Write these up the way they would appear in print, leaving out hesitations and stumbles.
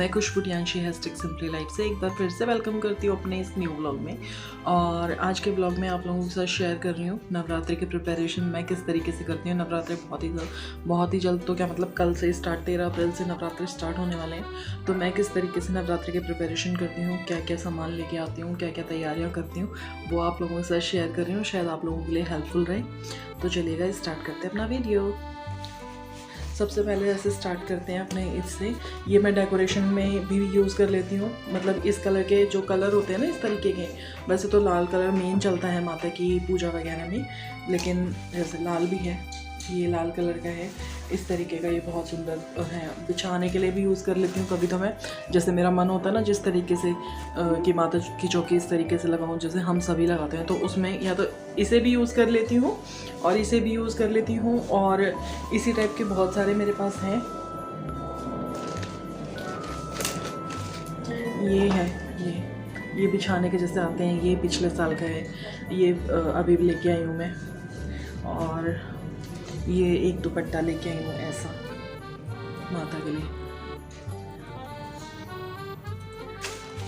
मैं खुशबू टियांशी हैस्टिक simply life से एक बार फिर से वेलकम करती हूँ अपने इस न्यू व्लॉग में। और आज के व्लॉग में आप लोगों के साथ शेयर कर रही हूँ नवरात्रि की प्रिपरेशन मैं किस तरीके से करती हूँ। नवरात्रि बहुत ही जल्द, तो क्या मतलब कल से स्टार्ट, 13 अप्रैल से नवरात्रि स्टार्ट होने वाले हैं। तो मैं किस तरीके से नवरात्रि की प्रिपरेशन करती हूँ, क्या क्या सामान लेके आती हूँ, क्या क्या तैयारियाँ करती हूँ, वो आप लोगों के साथ शेयर कर रही हूँ। शायद आप लोगों के लिए हेल्पफुल रहे। तो चलिएगा स्टार्ट करते हैं अपना वीडियो। सबसे पहले ऐसे स्टार्ट करते हैं अपने इससे। ये मैं डेकोरेशन में भी यूज़ कर लेती हूँ, मतलब इस कलर के जो कलर होते हैं ना इस तरीके के। वैसे तो लाल कलर मेन चलता है माता की पूजा वगैरह में, लेकिन जैसे लाल भी है, ये लाल कलर का है इस तरीके का। ये बहुत सुंदर है, बिछाने के लिए भी यूज़ कर लेती हूँ। कभी तो मैं, जैसे मेरा मन होता है ना जिस तरीके से कि माता की चौकी इस तरीके से लगाऊँ जैसे हम सभी लगाते हैं, तो उसमें या तो इसे भी यूज़ कर लेती हूँ और इसे भी यूज़ कर लेती हूँ। और इसी टाइप के बहुत सारे मेरे पास हैं। ये है, ये बिछाने के जैसे आते हैं, ये पिछले साल का है, ये अभी भी लेके आई हूँ मैं। और ये एक दुपट्टा लेके आई हूँ ऐसा माता के लिए।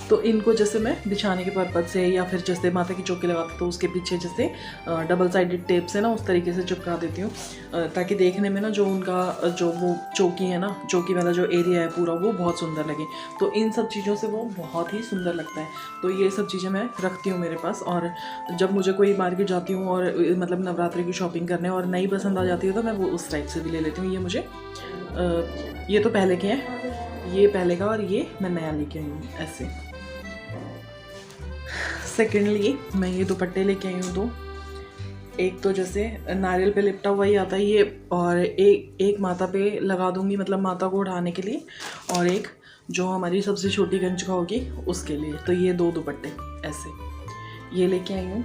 तो इनको जैसे मैं बिछाने के पर्पज़ से, या फिर जैसे माता की चौकी लगाती तो उसके पीछे जैसे डबल साइडेड टेप से ना उस तरीके से चिपका देती हूँ, ताकि देखने में ना जो उनका जो वो चौकी है ना, चौकी वाला जो एरिया है पूरा, वो बहुत सुंदर लगे। तो इन सब चीज़ों से वो बहुत ही सुंदर लगता है। तो ये सब चीज़ें मैं रखती हूँ मेरे पास। और जब मुझे कोई मार्केट जाती हूँ और मतलब नवरात्रि की शॉपिंग करने और नई पसंद आ जाती है तो मैं वो उस टाइप से भी ले लेती हूँ। ये मुझे ये तो पहले के हैं, ये पहले का, और ये मैं नया लेके आई हूँ ऐसे। सेकेंडली मैं ये दुपट्टे लेके आई हूँ दो। एक तो जैसे नारियल पे लिपटा हुआ ही आता है ये, और एक माता पे लगा दूँगी, मतलब माता को उठाने के लिए, और एक जो हमारी सबसे छोटी कंजका होगी उसके लिए। तो ये दो दुपट्टे ऐसे ये लेके आई हूँ।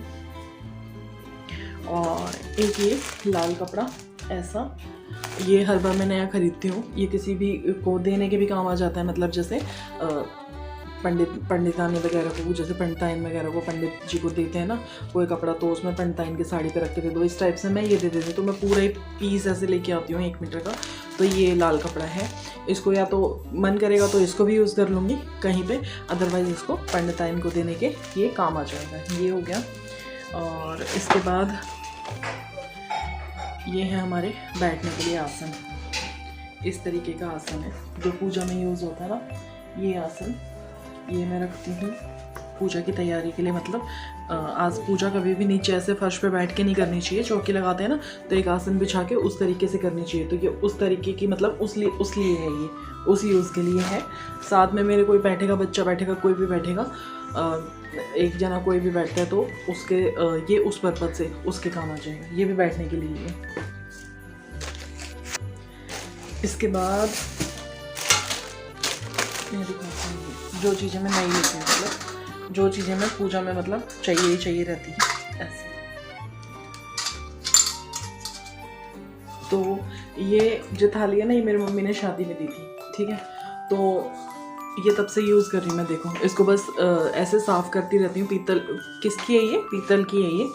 और एक ये लाल कपड़ा ऐसा, ये हर बार मैं नया खरीदती हूँ। ये किसी भी को देने के भी काम आ जाता है, मतलब जैसे पंडितानी वगैरह को, जैसे पंडिताइन वगैरह को पंडित जी को देते हैं ना कोई कपड़ा, तो उसमें पंडिताइन की साड़ी पे रख के दे दो, इस टाइप से मैं ये दे देती हूँ। तो मैं पूरा एक पीस ऐसे लेके आती हूँ 1 मीटर का। तो ये लाल कपड़ा है, इसको या तो मन करेगा तो इसको भी यूज़ कर लूँगी कहीं पे, अदरवाइज़ इसको पंडिताइन को देने के ये काम आ जाएगा। ये हो गया। और इसके बाद ये है हमारे बैठने के लिए आसन। इस तरीके का आसन है जो पूजा में यूज़ होता है ना, ये आसन ये मैं रखती हूँ पूजा की तैयारी के लिए। मतलब आज पूजा कभी भी नीचे ऐसे फर्श पे बैठ के नहीं करनी चाहिए। चौकी लगाते हैं ना तो एक आसन बिछा के उस तरीके से करनी चाहिए। तो ये उस तरीके की, मतलब उस लिए है, ये उस यूज़ के लिए है। साथ में मेरे कोई बैठेगा, बच्चा बैठेगा, कोई भी बैठेगा, एक जना कोई भी बैठता है तो उसके ये उस पर्पज़ से उसके काम आ जाएगा। ये भी बैठने के लिए है। इसके बाद जो चीज़ें मैं नहीं लेती हूँ, मतलब जो चीज़ें मैं पूजा में मतलब चाहिए ही चाहिए रहती है ऐसे। तो ये जो थाली है ना, ये मेरी मम्मी ने शादी में दी थी, ठीक है। तो ये तब से यूज़ कर रही हूँ मैं। देखो इसको बस ऐसे साफ़ करती रहती हूँ। पीतल किसकी है ये? पीतल की है ये।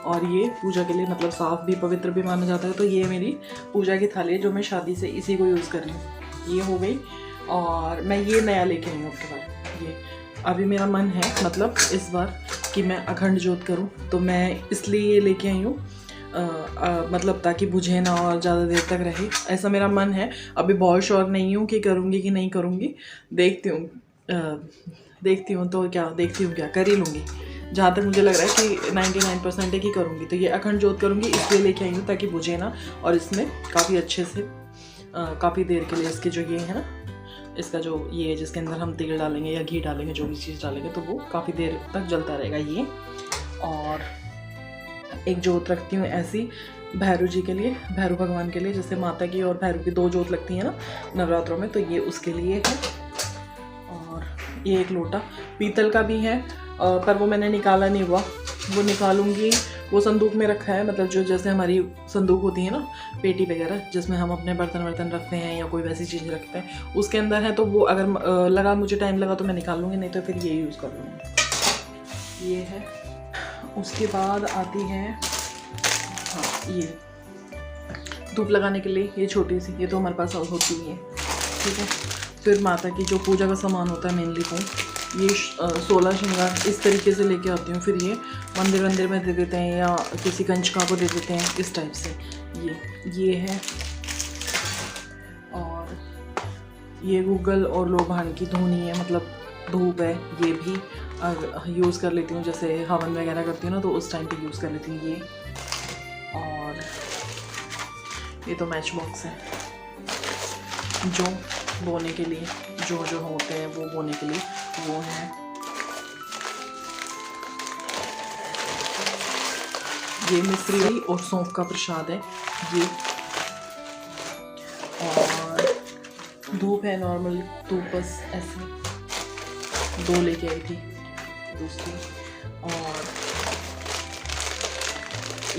और ये पूजा के लिए मतलब साफ़ भी, पवित्र भी माना जाता है। तो ये मेरी पूजा की थाली है जो मैं शादी से इसी को यूज़ कर रही हूँ। ये हो गई। और मैं ये नया लेके आई हूँ उसके बाद। ये अभी मेरा मन है मतलब इस बार कि मैं अखंड ज्योत करूँ, तो मैं इसलिए ये लेके आई हूँ, मतलब ताकि बुझे ना और ज़्यादा देर तक रहे, ऐसा मेरा मन है। अभी बहुत श्योर नहीं हूँ कि करूँगी कि नहीं करूँगी, देखती हूँ तो क्या, देखती हूँ क्या कर ही लूँगी। जहाँ तक मुझे लग रहा है कि 99% है कि करूँगी। तो ये अखंड ज्योत करूँगी, इसलिए लेके आई हूँ ताकि बुझे ना, और इसमें काफ़ी अच्छे से काफ़ी देर के लिए इसके जो ये है ना, इसका जो ये है जिसके अंदर हम तेल डालेंगे या घी डालेंगे, जो भी चीज़ डालेंगे, तो वो काफ़ी देर तक जलता रहेगा ये। और एक जोत रखती हूँ ऐसी भैरव जी के लिए, भैरव भगवान के लिए। जैसे माता की और भैरव की 2 जोत लगती है ना नवरात्रों में, तो ये उसके लिए है। और ये एक लोटा पीतल का भी है, पर वो मैंने निकाला नहीं हुआ, वो निकालूंगी। वो संदूक में रखा है, मतलब जो जैसे हमारी संदूक होती है ना, पेटी वगैरह जिसमें हम अपने बर्तन रखते हैं या कोई वैसी चीज़ रखते हैं, उसके अंदर है। तो वो अगर लगा, मुझे टाइम लगा तो मैं निकाल लूँगी, नहीं तो फिर ये यूज़ कर लूँगी। ये है। उसके बाद आती है हाँ, ये धूप लगाने के लिए ये छोटी सी, ये तो हमारे पास होती ही है, ठीक है। फिर माता की जो पूजा का सामान होता है मेनली वो ये 16 श्रृंगार इस तरीके से लेके आती हूँ। फिर ये मंदिर वंदिर में दे देते हैं या किसी कंचका को दे देते हैं इस टाइप से। ये है, और ये गूगल और लोभान की धुनी है, मतलब धूप है। ये भी यूज़ कर लेती हूँ, जैसे हवन वगैरह करती हूँ ना तो उस टाइम पे यूज़ कर लेती हूँ ये। और ये तो मैच बॉक्स है जो बोने के लिए, जो होते हैं वो बोने के लिए वो है। ये मिश्री और सौंफ का प्रसाद है ये। और धूप है, नॉर्मल धूप, बस ऐसे 2 लेके आई थी दूसरी। और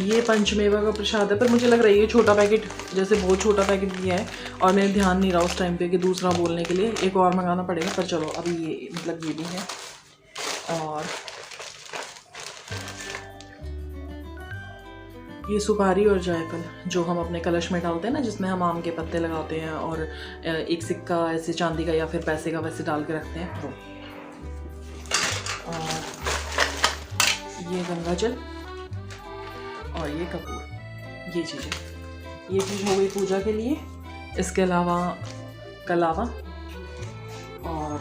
ये पंचमेवा का प्रसाद है, पर मुझे लग रहा है ये छोटा पैकेट, जैसे बहुत छोटा पैकेट दिया है और मेरे ध्यान नहीं रहा उस टाइम पे कि दूसरा बोलने के लिए एक और मंगाना पड़ेगा। पर चलो अभी ये मतलब ये भी है। और ये सुपारी और जायफल जो हम अपने कलश में डालते हैं ना, जिसमें हम आम के पत्ते लगाते हैं और एक सिक्का ऐसे चांदी का या फिर पैसे का वैसे डाल के रखते हैं वो। और ये गंगा जल और ये कपूर, ये चीज़ हो गई पूजा के लिए। इसके अलावा कलावा और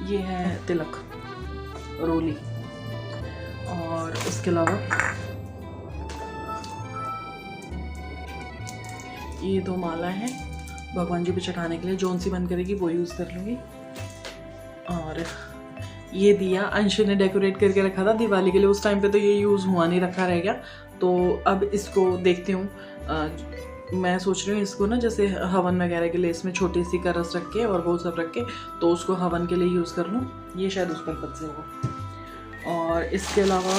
ये है तिलक, रोली। और उसके अलावा ये 2 माला हैं भगवान जी पे चढ़ाने के लिए, जौन सी मन करेगी वो यूज़ कर लूँगी। और ये दिया अंश ने डेकोरेट करके रखा था दिवाली के लिए, उस टाइम पे तो ये यूज़ हुआ नहीं, रखा रह गया। तो अब इसको देखती हूँ, मैं सोच रही हूँ इसको ना जैसे हवन वगैरह के लिए इसमें छोटी सी करस रख के और वो सब रख के तो उसको हवन के लिए यूज़ कर लूँ। ये शायद उस पर से होगा। और इसके अलावा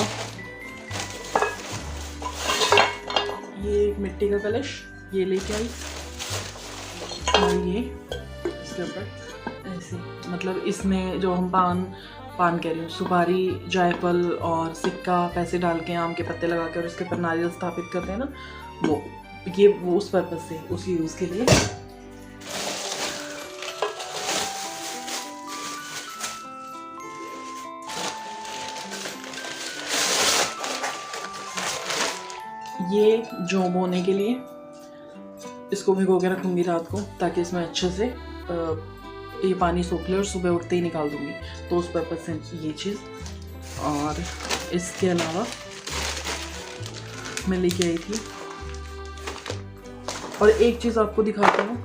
ये एक मिट्टी का कलश ये लेके आई, और ये इसके ऊपर ऐसे, मतलब इसमें जो हम पान कह रही हूँ, सुपारी, जायफल और सिक्का पैसे डाल के आम के पत्ते लगा कर उसके ऊपर नारियल स्थापित करते हैं ना, वो उस पर्पज से, उस यूज़ के लिए। ये जौ बोने के लिए इसको भिगो के रखूँगी रात को, ताकि इसमें अच्छे से ये पानी सूख ले और सुबह उठते ही निकाल दूँगी, तो उस पर्पज से ये चीज़। और इसके अलावा मैं लेके आई थी, और एक चीज़ आपको दिखाता हूँ,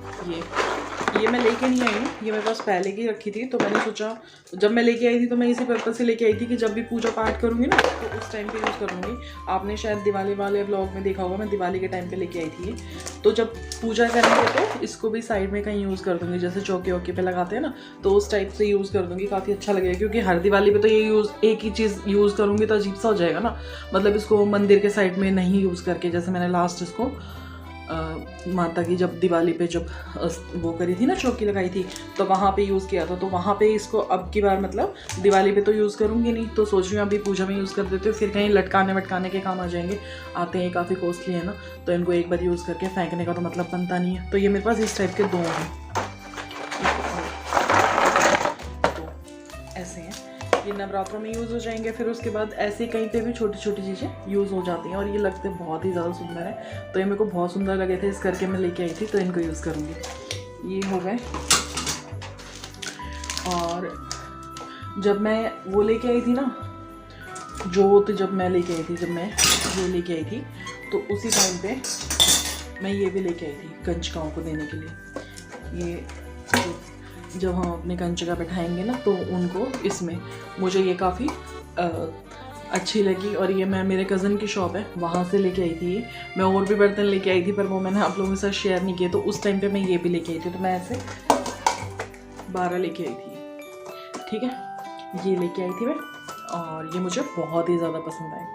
ये मैं लेके नहीं आई हूँ, ये मेरे पास पहले की रखी थी। तो मैंने सोचा जब मैं लेके आई थी तो मैं इसी पर्पज से लेके आई थी कि जब भी पूजा पाठ करूँगी ना तो उस टाइम पे यूज़ करूँगी। आपने शायद दिवाली वाले ब्लॉग में देखा होगा, मैं दिवाली के टाइम पे लेके आई थी। तो जब पूजा करेंगे तो इसको भी साइड में कहीं यूज़ कर दूँगी, जैसे चौके वौके पे लगाते हैं ना, तो उस टाइप से यूज़ कर दूँगी, काफ़ी अच्छा लगेगा। क्योंकि हर दिवाली पर तो ये एक ही चीज़ यूज़ करूँगी तो अजीब सा हो जाएगा ना, मतलब इसको मंदिर के साइड में नहीं यूज़ करके, जैसे मैंने लास्ट इसको माता की जब दिवाली पे जब वो करी थी ना, चौकी लगाई थी, तो वहाँ पे यूज़ किया था। तो वहाँ पे इसको अब की बार मतलब दिवाली पे तो यूज़ करूँगी नहीं, तो सोच रही हूँ अभी पूजा में यूज़ कर देते हो, फिर कहीं लटकाने वटकाने के काम आ जाएंगे, आते हैं काफ़ी कॉस्टली है ना, तो इनको एक बार यूज़ करके फेंकने का तो मतलब बनता नहीं है। तो ये मेरे पास इस टाइप के 2 हैं, तो ऐसे हैं, ये नवरात्रों में यूज़ हो जाएंगे। फिर उसके बाद ऐसे कहीं पे भी छोटी छोटी चीज़ें यूज़ हो जाती हैं, और ये लगते बहुत ही ज़्यादा सुंदर है। तो ये मेरे को बहुत सुंदर लगे थे, इस करके मैं लेके आई थी, तो इनको यूज़ करूँगी। ये हो गए। और जब मैं वो लेके आई थी ना जोत, जब मैं लेके आई थी, जब मैं वो लेके आई थी, तो उसी टाइम पे मैं ये भी लेके आई थी कंचकाओं को देने के लिए। ये जब हम अपने कंचका बैठाएंगे ना तो उनको इसमें, मुझे ये काफ़ी अच्छी लगी। और ये मैं, मेरे कज़न की शॉप है वहाँ से लेके आई थी। मैं और भी बर्तन लेके आई थी, पर वो मैंने आप लोगों के साथ शेयर नहीं किए। तो उस टाइम पे मैं ये भी लेके आई थी, तो मैं ऐसे 12 लेके आई थी, ठीक है, ये लेके आई थी मैं। और ये मुझे बहुत ही ज़्यादा पसंद आए,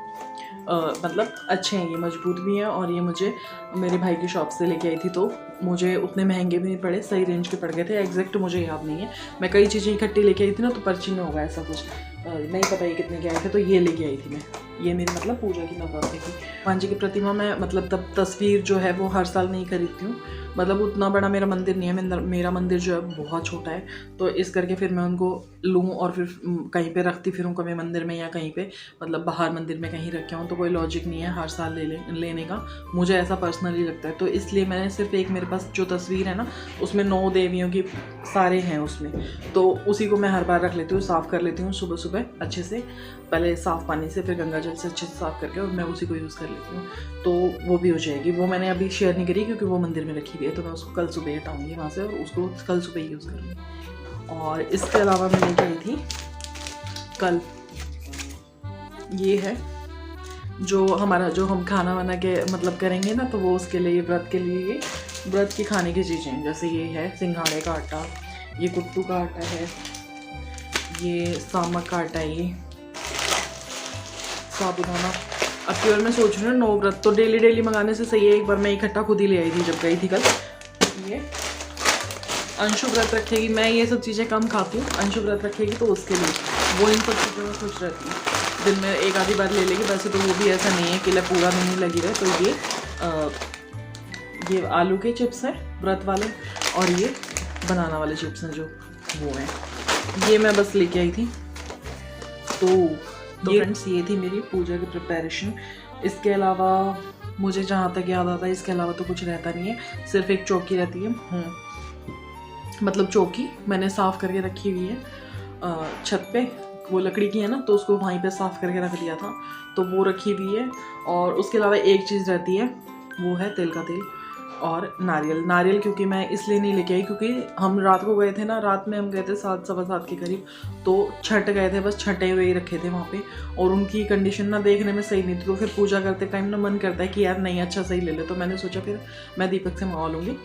मतलब अच्छे हैं, ये मजबूत भी हैं। और ये मुझे मेरे भाई की शॉप से लेके आई थी, तो मुझे उतने महंगे भी नहीं पड़े, सही रेंज के पड़ गए थे। एग्जैक्ट मुझे याद नहीं है, मैं कई चीज़ें इकट्ठी लेके आई थी ना, तो पर्ची में होगा ऐसा कुछ, नहीं पता ये कितने के आए थे। तो ये लेके आई थी मैं, ये मेरी मतलब पूजा की नवरात्रि की हनुमान जी की प्रतिमा। मैं मतलब तब तस्वीर जो है वो हर साल नहीं खरीदती हूँ, मतलब उतना बड़ा मेरा मंदिर नहीं है, मेरा मंदिर जो है बहुत छोटा है, तो इस करके फिर मैं उनको लूँ और फिर कहीं पे रखती फिरूँ, कभी मंदिर में या कहीं पे मतलब बाहर मंदिर में कहीं रखे हूँ, तो कोई लॉजिक नहीं है हर साल लेने का, मुझे ऐसा पर्सनली लगता है। तो इसलिए मैंने सिर्फ एक, मेरे पास जो तस्वीर है ना उसमें 9 देवियों की सारे हैं उसमें, तो उसी को मैं हर बार रख लेती हूँ, साफ़ कर लेती हूँ सुबह सुबह अच्छे से, पहले साफ़ पानी से फिर गंगा जल से अच्छे से साफ़ करके, और मैं उसी को यूज़ कर लेती हूँ, तो वो भी हो जाएगी। वो मैंने अभी शेयर नहीं करी क्योंकि वो मंदिर में रखी हुई है, तो मैं उसको कल सुबह हटाऊँगी वहाँ से और उसको कल सुबह यूज़ करूँगी। और इसके अलावा मैं लेके आई थी कल, ये है जो हमारा, जो हम खाना बना के मतलब करेंगे ना, तो वो उसके लिए, व्रत के लिए, ये व्रत की खाने की चीज़ें, जैसे ये है सिंघाड़े का आटा, ये कुट्टू का आटा है, ये सामक का आटा है, ये साबुदाना। अब प्योर मैं सोच रही हूँ 9 व्रत तो डेली मंगाने से सही है, एक बार मैं इकट्ठा खुद ही ले आई थी जब गई थी कल। ये अंशु व्रत रखेगी, मैं ये सब चीज़ें कम खाती हूँ, अंशु व्रत रखेगी तो उसके लिए वो इन सब चीज़ों में खुश रहती है, दिन में एक आधी बार ले लेगी, वैसे तो वो भी ऐसा नहीं है कि ले पूरा नहीं लगी रहे। तो ये आलू के चिप्स हैं व्रत वाले, और ये बनाना वाले चिप्स हैं जो वो हैं, ये मैं बस लेके आई थी। तो ये फ्रेंड्स, ये थी मेरी पूजा की प्रिपरेशन। इसके अलावा मुझे जहाँ तक याद आता है, इसके अलावा तो कुछ रहता नहीं है, सिर्फ एक चौकी रहती है, मतलब चौकी मैंने साफ़ करके रखी हुई है छत पे, वो लकड़ी की है ना, तो उसको वहीं पे साफ़ करके रख दिया था, तो वो रखी हुई है। और उसके अलावा एक चीज़ रहती है, वो है तिल का तेल और नारियल क्योंकि मैं इसलिए नहीं लेके आई क्योंकि हम रात को गए थे ना, रात में हम गए थे 7 सवा 7 के करीब, तो छठ गए थे, बस छठे हुए ही रखे थे वहाँ पे, और उनकी कंडीशन ना देखने में सही नहीं थी, तो फिर पूजा करते टाइम ना मन करता है कि यार नहीं अच्छा सही ले ले, तो मैंने सोचा फिर मैं दीपक से मंगा लूँगी,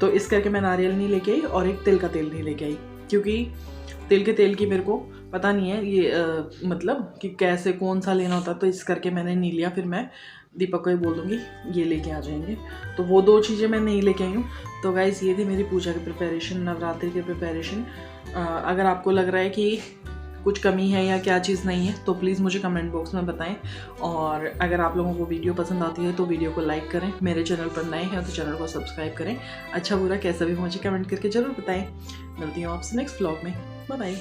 तो इस करके मैं नारियल नहीं लेके आई और एक तिल का तेल नहीं लेके आई, क्योंकि तिल के तेल की मेरे को पता नहीं है ये मतलब कि कैसे कौन सा लेना होता, तो इस करके मैंने नहीं लिया। फिर मैं दीपक को ही बोल दूँगी ये लेके आ जाएंगे, तो वो 2 चीज़ें मैं नहीं लेके आई हूँ। तो गाइस ये थी मेरी पूजा की प्रिपरेशन, नवरात्रि की प्रिपरेशन। अगर आपको लग रहा है कि कुछ कमी है या क्या चीज़ नहीं है, तो प्लीज़ मुझे कमेंट बॉक्स में बताएं, और अगर आप लोगों को वीडियो पसंद आती है तो वीडियो को लाइक करें, मेरे चैनल पर नए हैं तो चैनल को सब्सक्राइब करें, अच्छा बुरा कैसा भी मुझे कमेंट करके ज़रूर बताएं। मिलती हूँ आपसे नेक्स्ट व्लॉग में, बाय बाय।